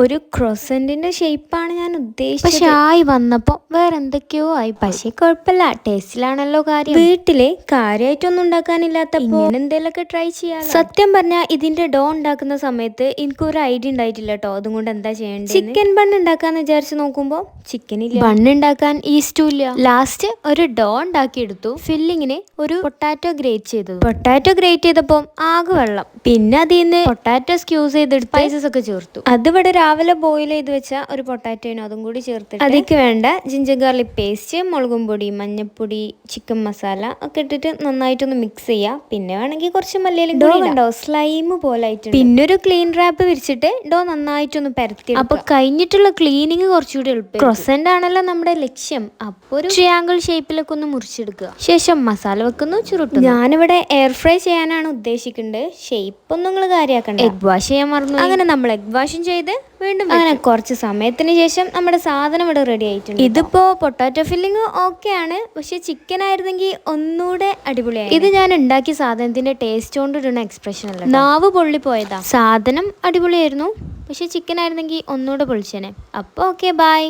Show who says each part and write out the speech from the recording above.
Speaker 1: ഒരു ക്രോസന്റിന്റെ ഷേപ്പാണ് ഞാൻ ഉദ്ദേശിച്ചത്.
Speaker 2: പക്ഷെ ആയി വന്നപ്പോ വേറെ എന്തൊക്കെയോ ആയി.
Speaker 1: പക്ഷെ കുഴപ്പമില്ല, ടേസ്റ്റിലാണല്ലോ കാര്യം. വീട്ടില് കാര്യമായിട്ടൊന്നും ഉണ്ടാക്കാനില്ലാത്തപ്പോ എന്തെങ്കിലുമൊക്കെ ട്രൈ ചെയ്യാം. സത്യം പറഞ്ഞാൽ ഇതിന്റെ ഡോ ഉണ്ടാക്കുന്ന സമയത്ത് എനിക്ക് ഒരു ഐഡിയ ഉണ്ടായിട്ടില്ല കേട്ടോ. അതും കൊണ്ട് എന്താ ചെയ്യേണ്ടത്. ചിക്കൻ ബൺ ഉണ്ടാക്കാന്ന് വിചാരിച്ചു നോക്കുമ്പോ ചിക്കൻ ഇല്ല,
Speaker 2: ബണ്ണ് ഉണ്ടാക്കാൻ ഈസ്റ്റും ഇല്ല.
Speaker 1: ലാസ്റ്റ് ഒരു ഡോ ഉണ്ടാക്കി എടുത്തു. ഫില്ലിങ്ങിന് ഒരു പൊട്ടാറ്റോ ഗ്രേറ്റ് ചെയ്തപ്പോ ആകെ വെള്ളം. പിന്നെ അതിൽ നിന്ന് പൊട്ടാറ്റോ സ്ക്യൂസ് ചെയ്തെടുത്ത് സ്പൈസസ് ഒക്കെ ചേർത്തു. അതിവിടെ രാവിലെ ബോയിൽ ചെയ്ത് വെച്ച ഒരു പൊട്ടാറ്റോയിനോ അതും കൂടി ചേർത്തിട്ട് അതിലേക്ക് വേണ്ട ജിഞ്ചർ ഗാർലിക് പേസ്റ്റ്, മുളകും പൊടി, മഞ്ഞപ്പൊടി, ചിക്കൻ മസാല ഒക്കെ ഇട്ടിട്ട് നന്നായിട്ടൊന്ന് മിക്സ് ചെയ്യാം. പിന്നെ വേണമെങ്കിൽ കുറച്ച് മല്ലിയിലും ഡോ ഉണ്ടോ സ്ലൈം പോലെ ആയിട്ട്. പിന്നെ ഒരു ക്ലീൻ റാപ്പ് വിരിച്ചിട്ട് ഡോ നന്നായിട്ടൊന്ന് പരത്തി.
Speaker 2: അപ്പൊ കഴിഞ്ഞിട്ടുള്ള ക്ലീനിങ് കുറച്ചുകൂടി എളുപ്പം.
Speaker 1: ക്രോസന്റ് ആണല്ലോ നമ്മുടെ ലക്ഷ്യം. അപ്പൊ ഒരു ട്രയാങ്കിൾ ഷേപ്പിലൊക്കെ ഒന്ന് മുറിച്ചെടുക്കുക. ശേഷം മസാല വെക്കുന്നു, ചുരുട്ടുന്നു. ഞാനിവിടെ എയർ ഫ്രൈ ചെയ്യാനാണ് ഉദ്ദേശിക്കുന്നത്. ഷേപ്പ് ഒന്നും നിങ്ങൾ കാര്യമാക്കണ്ട. എഗ് വാഷ് ചെയ്യാൻ മറന്നു. അങ്ങനെ നമ്മൾ എഗ് വാഷും ചെയ്ത് വീണ്ടും അങ്ങനെ കുറച്ച് സമയത്തിന് ശേഷം നമ്മുടെ സാധനം ഇവിടെ റെഡി ആയിട്ടുണ്ട്. ഇതിപ്പോ പൊട്ടാറ്റോ ഫില്ലിങ് ഓക്കെ ആണ്, പക്ഷെ ചിക്കൻ ആയിരുന്നെങ്കിൽ ഒന്നുകൂടെ അടിപൊളിയായി. ഇത് ഞാൻ ഉണ്ടാക്കിയ സാധനത്തിന്റെ ടേസ്റ്റ് കൊണ്ട് ഇടുന്ന എക്സ്പ്രഷൻ അല്ല, നാവ് പൊള്ളിപ്പോയതാ. സാധനം അടിപൊളിയായിരുന്നു, പക്ഷെ ചിക്കൻ ആയിരുന്നെങ്കിൽ ഒന്നുകൂടെ പൊളിച്ചേനെ. അപ്പൊ ഓക്കെ, ബൈ.